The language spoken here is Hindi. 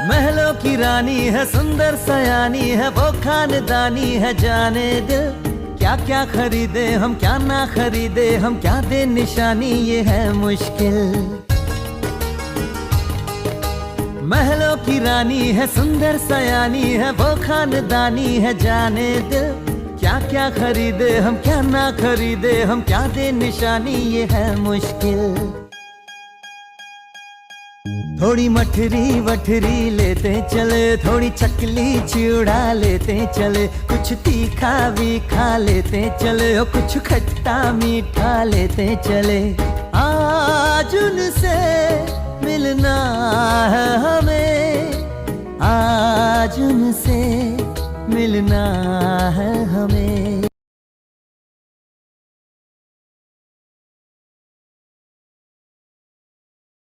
महलों की रानी है, सुंदर सयानी है, वो खानदानी है, जाने दिल क्या क्या खरीदे हम, क्या ना खरीदे हम, क्या दे निशानी, ये है मुश्किल। महलों की रानी है, सुंदर सयानी है, वो खानदानी है, जाने दिल क्या क्या खरीदे हम, क्या ना खरीदे हम, क्या दे निशानी, ये है मुश्किल। थोड़ी मठरी वठरी लेते चले, थोड़ी चकली चिड़ा लेते चले, कुछ तीखा भी खा लेते चले, और कुछ खट्टा मीठा लेते चले। आज उनसे मिलना है हमें, आज उनसे मिलना है हमें।